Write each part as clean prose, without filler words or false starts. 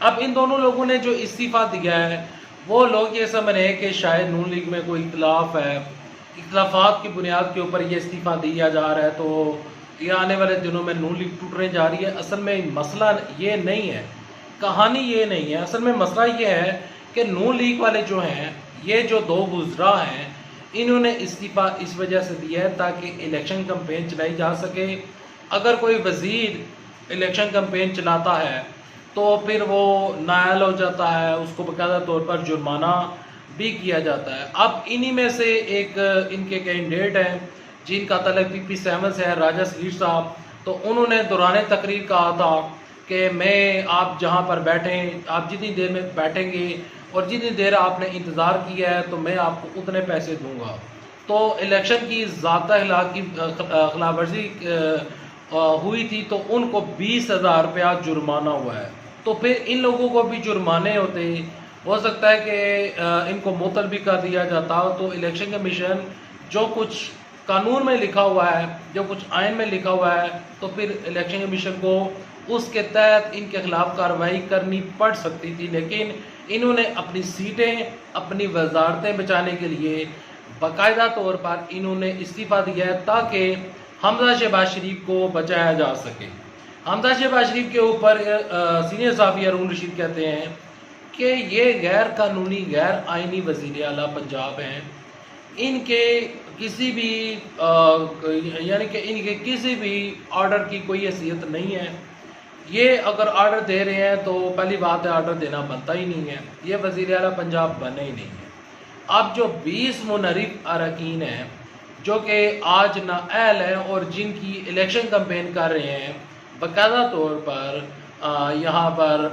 اب ان دونوں لوگوں نے جو استعفیٰ دیا ہے وہ لوگ یہ سمجھ رہے ہیں کہ شاید نون لیگ میں کوئی اختلاف ہے، اختلافات کی بنیاد کے اوپر یہ استعفیٰ دیا جا رہا ہے، تو یہ آنے والے دنوں میں نون لیگ ٹوٹنے جا رہی ہے۔ اصل میں مسئلہ یہ نہیں ہے، کہانی یہ نہیں ہے، اصل میں مسئلہ یہ ہے کہ نون لیگ والے جو ہیں، یہ جو دو وزراء ہیں، انہوں نے استعفیٰ اس وجہ سے دیا ہے تاکہ الیکشن کمپین چلائی جا سکے۔ اگر کوئی وزیر الیکشن کمپین چلاتا ہے تو پھر وہ نااہل ہو جاتا ہے، اس کو باقاعدہ طور پر جرمانہ بھی کیا جاتا ہے۔ اب انہی میں سے ایک ان کے کینڈیڈیٹ ہیں جن کا تعلق پی پی سیون سے ہے، راجہ سگیر صاحب، تو انہوں نے دوران تقریر کہا تھا کہ آپ جہاں پر بیٹھیں، آپ جتنی دیر میں بیٹھیں گے اور جتنی دیر آپ نے انتظار کیا ہے تو میں آپ کو اتنے پیسے دوں گا۔ تو الیکشن کی ضابطہ کی خلاف ورزی ہوئی تھی تو ان کو 20,000 روپیہ جرمانہ ہوا ہے۔ تو پھر ان لوگوں کو بھی جرمانے ہوتے، ہو سکتا ہے کہ ان کو معطل بھی کر دیا جاتا، تو الیکشن کمیشن جو کچھ قانون میں لکھا ہوا ہے، جو کچھ آئین میں لکھا ہوا ہے، تو پھر الیکشن کمیشن کو اس کے تحت ان کے خلاف کارروائی کرنی پڑ سکتی تھی، لیکن انہوں نے اپنی سیٹیں، اپنی وزارتیں بچانے کے لیے باقاعدہ طور پر انہوں نے استعفیٰ دیا ہے تاکہ حمزہ شہباز شریف کو بچایا جا سکے۔ حمزہ شہباز شریف کے اوپر سینئر صحافی ہارون رشید کہتے ہیں کہ یہ غیر قانونی، غیر آئینی وزیر اعلیٰ پنجاب ہیں، ان کے کسی بھی یعنی کہ ان کے کسی بھی آرڈر کی کوئی حیثیت نہیں ہے۔ یہ اگر آرڈر دے رہے ہیں تو پہلی بات ہے آرڈر دینا بنتا ہی نہیں ہے، یہ وزیر اعلیٰ پنجاب بنے ہی نہیں ہے۔ اب جو 20 منحرف اراکین ہیں جو کہ آج نااہل ہیں اور جن کی الیکشن کمپین کر رہے ہیں، باقاعدہ طور پر یہاں پر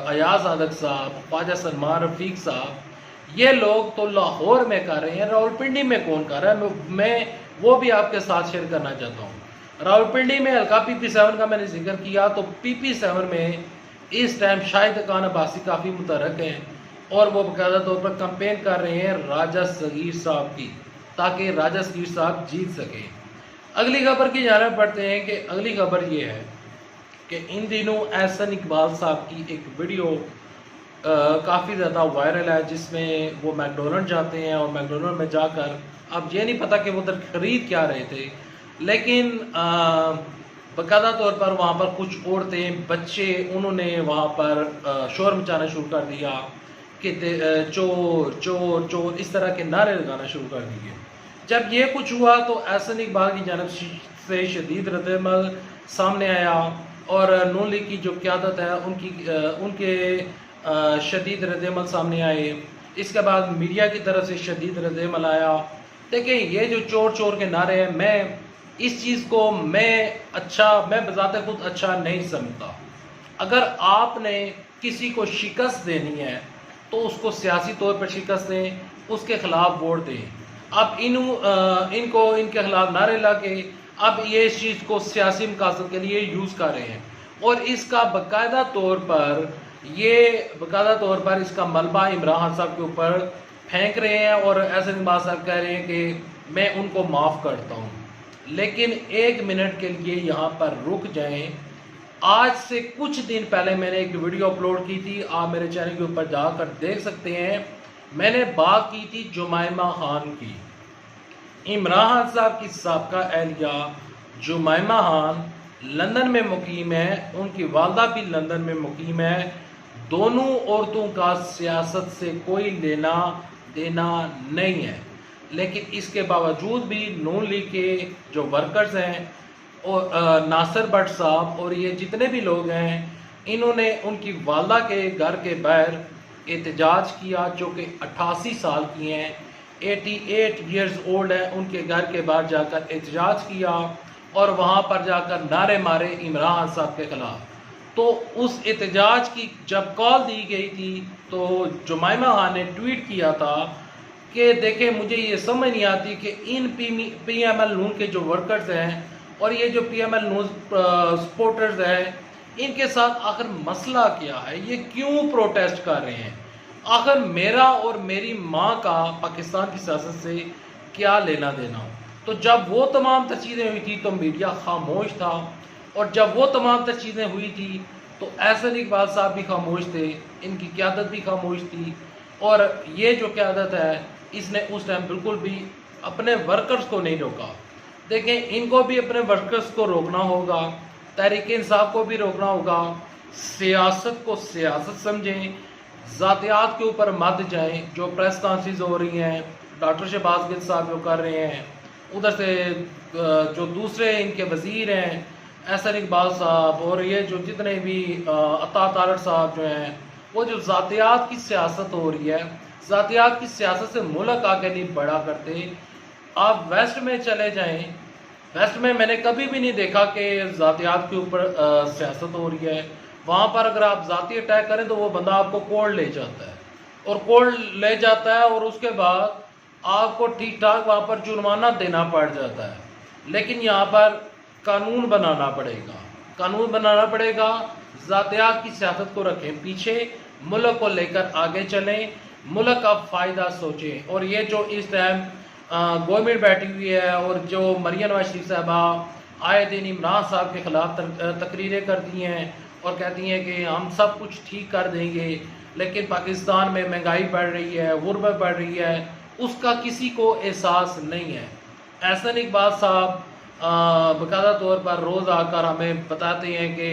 ایاز صادق صاحب، خواجہ سلمان رفیق صاحب، یہ لوگ تو لاہور میں کر رہے ہیں، راولپنڈی میں کون کر رہا ہے؟ میں وہ بھی آپ کے ساتھ شیئر کرنا چاہتا ہوں۔ راولپنڈی میں حلقہ پی پی سیون کا میں نے ذکر کیا، تو پی پی سیون میں اس ٹائم شاہد خان عباسی کافی متحرک ہیں اور وہ باقاعدہ طور پر کمپین کر رہے ہیں راجہ صغیر صاحب کی، تاکہ راجہ صغیر صاحب جیت سکیں۔ اگلی خبر کی جانب بڑھتے ہیں کہ اگلی خبر یہ ہے کہ ان دنوں احسن اقبال صاحب کی ایک ویڈیو کافی زیادہ وائرل ہے، جس میں وہ میکڈونلڈ جاتے ہیں اور میکڈونلڈ میں جا کر اب یہ نہیں پتہ کہ وہ ادھر خرید کیا رہے تھے، لیکن باقاعدہ طور پر وہاں پر کچھ عورتیں، بچے، انہوں نے وہاں پر شور مچانا شروع کر دیا کہ چور چور چور، اس طرح کے نعرے لگانا شروع کر دیے۔ جب یہ کچھ ہوا تو احسن اقبال کی جانب سے شدید رد عمل سامنے آیا اور نون لیگ کی جو قیادت ہے ان کے شدید رد عمل سامنے آئے۔ اس کے بعد میڈیا کی طرف سے شدید رد عمل آیا۔ دیکھیں یہ جو چور چور کے نعرے ہیں، میں اس چیز کو میں بذات خود اچھا نہیں سمجھتا۔ اگر آپ نے کسی کو شکست دینی ہے تو اس کو سیاسی طور پر شکست دیں، اس کے خلاف ووٹ دیں۔ اب ان کو ان کے خلاف نعرے لا کے اب یہ اس چیز کو سیاسی مقاصد کے لیے یوز کر رہے ہیں اور اس کا باقاعدہ طور پر اس کا ملبہ عمران خان صاحب کے اوپر پھینک رہے ہیں اور احسن اقبال صاحب کہہ رہے ہیں کہ میں ان کو معاف کرتا ہوں۔ لیکن ایک منٹ کے لیے یہاں پر رک جائیں۔ آج سے کچھ دن پہلے میں نے ایک ویڈیو اپلوڈ کی تھی، آپ میرے چینل کے اوپر جا کر دیکھ سکتے ہیں۔ میں نے بات کی تھی جمائمہ خان کی، عمران خان صاحب کی سابقہ اہلیہ جمائمہ خان لندن میں مقیم ہے، ان کی والدہ بھی لندن میں مقیم ہے۔ دونوں عورتوں کا سیاست سے کوئی لینا دینا نہیں ہے، لیکن اس کے باوجود بھی نون لیگ کے جو ورکرز ہیں اور ناصر بٹ صاحب اور یہ جتنے بھی لوگ ہیں، انہوں نے ان کی والدہ کے گھر کے باہر احتجاج کیا، جو کہ 88 سال کی ہیں، 88 ایئرز اولڈ ہیں، ان کے گھر کے باہر جا کر احتجاج کیا اور وہاں پر جا کر نعرے مارے عمران خان صاحب کے خلاف۔ تو اس احتجاج کی جب کال دی گئی تھی تو جمائمہ خان نے ٹویٹ کیا تھا کہ دیکھیں مجھے یہ سمجھ نہیں آتی کہ ان پی ایم ایل نون کے جو ورکرز ہیں اور یہ جو پی ایم ایل نون سپورٹرز ہیں، ان کے ساتھ آخر مسئلہ کیا ہے، یہ کیوں پروٹیسٹ کر رہے ہیں؟ آخر میرا اور میری ماں کا پاکستان کی سیاست سے کیا لینا دینا ہو؟ تو جب وہ تمام تر چیزیں ہوئی تھی تو میڈیا خاموش تھا، اور جب وہ تمام تر چیزیں ہوئی تھی تو احسن اقبال صاحب بھی خاموش تھے، ان کی قیادت بھی خاموش تھی، اور یہ جو قیادت ہے اس نے اس ٹائم بالکل بھی اپنے ورکرز کو نہیں روکا۔ دیکھیں ان کو بھی اپنے ورکرز کو روکنا ہوگا، تحریک انصاف کو بھی روکنا ہوگا، سیاست کو سیاست سمجھیں، ذاتیات کے اوپر مت جائیں۔ جو پریس کانفرنس ہو رہی ہیں، ڈاکٹر شہباز گل صاحب جو کر رہے ہیں، ادھر سے جو دوسرے ان کے وزیر ہیں احسن اقبال صاحب، اور یہ جو جتنے بھی عطا تارڑ صاحب جو ہیں، وہ جو ذاتیات کی سیاست ہو رہی ہے، ذاتیات کی سیاست سے ملک آگے نہیں بڑھا کرتے۔ آپ ویسٹ میں چلے جائیں، ویسٹ میں نے کبھی بھی نہیں دیکھا کہ ذاتیات کے اوپر سیاست ہو رہی ہے۔ وہاں پر اگر آپ ذاتی اٹیک کریں تو وہ بندہ آپ کو کورٹ لے جاتا ہے، اور کورٹ لے جاتا ہے، اور اس کے بعد آپ کو ٹھیک ٹھاک وہاں پر جرمانہ دینا پڑ جاتا ہے۔ لیکن یہاں پر قانون بنانا پڑے گا، قانون بنانا پڑے گا، ذاتیات کی سیاست کو رکھیں پیچھے، ملک کو لے کر آگے چلیں، ملک کا فائدہ سوچیں۔ اور یہ جو اس ٹائم گورنمنٹ بیٹھی ہوئی ہے، اور جو مریم نواز شریف صاحبہ آئے دن عمران صاحب کے خلاف تقریریں کرتی ہیں اور کہتی ہیں کہ ہم سب کچھ ٹھیک کر دیں گے، لیکن پاکستان میں مہنگائی بڑھ رہی ہے، غربت بڑھ رہی ہے، اس کا کسی کو احساس نہیں ہے۔ احسن اقبال صاحب باقاعدہ طور پر روز آ کر ہمیں بتاتے ہیں کہ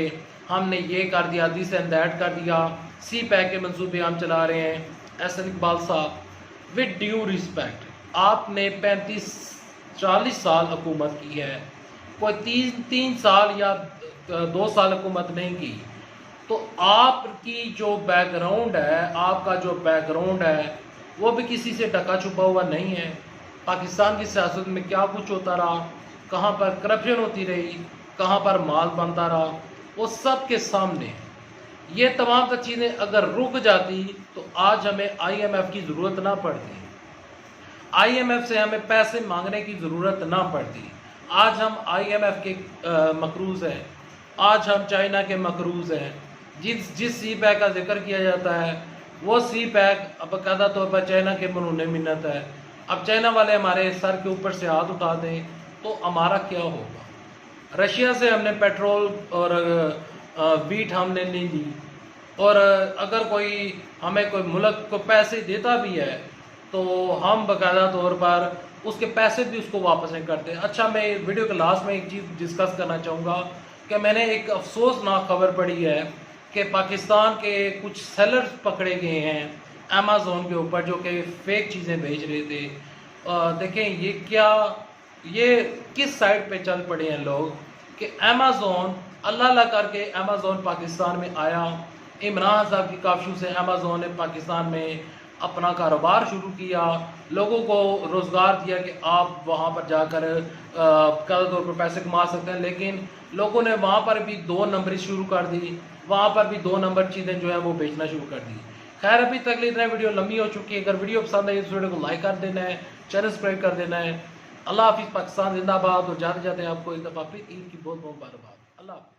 ہم نے یہ کر دیا، دس اینڈ دیٹ کر دیا، سی پیک کے منصوبے ہم چلا رہے ہیں۔ احسن اقبال صاحب وتھ ڈیو رسپیکٹ، آپ نے 35-40 سال حکومت کی ہے، کوئی 3 سال یا 2 سال حکومت نہیں کی، تو آپ کی جو بیک گراؤنڈ ہے، آپ کا جو بیک گراؤنڈ ہے وہ بھی کسی سے ڈھکا چھپا ہوا نہیں ہے۔ پاکستان کی سیاست میں کیا کچھ ہوتا رہا، کہاں پر کرپشن ہوتی رہی، کہاں پر مال بنتا رہا، وہ سب کے سامنے۔ یہ تمام تر چیزیں اگر رک جاتی تو آج ہمیں IMF کی ضرورت نہ پڑتی، IMF سے ہمیں پیسے مانگنے کی ضرورت نہ پڑتی۔ آج ہم IMF کے مقروض ہیں، آج ہم چائنا کے مقروض ہیں۔ جس سی پیک کا ذکر کیا جاتا ہے وہ سی پیک باقاعدہ طور پر چائنا کے منون منت ہے۔ اب چائنا والے ہمارے سر کے اوپر سے ہاتھ اٹھا دیں تو ہمارا کیا ہوگا؟ رشیا سے ہم نے پیٹرول اور ویٹ ہم نے نہیں لی، اور اگر کوئی ہمیں کوئی ملک کو پیسے دیتا بھی ہے تو ہم باقاعدہ طور پر اس کے پیسے بھی اس کو واپس نہیں کرتے۔ اچھا، میں ویڈیو کے لاسٹ میں ایک چیز ڈسکس کرنا چاہوں گا کہ میں نے ایک افسوسناک خبر پڑھی ہے کہ پاکستان کے کچھ سیلرز پکڑے گئے ہیں امیزون کے اوپر، جو کہ فیک چیزیں بیچ رہے تھے۔ دیکھیں یہ کس سائٹ پہ چل پڑے ہیں لوگ کہ امیزون اللہ اللہ کر کے امیزون پاکستان میں آیا، عمران صاحب کی کافشوں سے امیزون نے پاکستان میں اپنا کاروبار شروع کیا، لوگوں کو روزگار دیا کہ آپ وہاں پر جا کر قدر طور پر پیسے کما سکتے ہیں، لیکن لوگوں نے وہاں پر بھی 2 نمبری شروع کر دی، وہاں پر بھی 2 نمبر چیزیں جو ہیں وہ بیچنا شروع کر دی۔ خیر، ابھی تک اتنا ویڈیو لمبی ہو چکی ہے۔ اگر ویڈیو پسند آئی اس ویڈیو کو لائک کر دینا ہے، چینل سبسکرائب کر دینا ہے۔ اللہ حافظ، پاکستان زندہ باد، اور جاتے جاتے آپ کو ایک دفعہ پھر عید کی بہت بہت مبارکباد۔ اللہ حافظ۔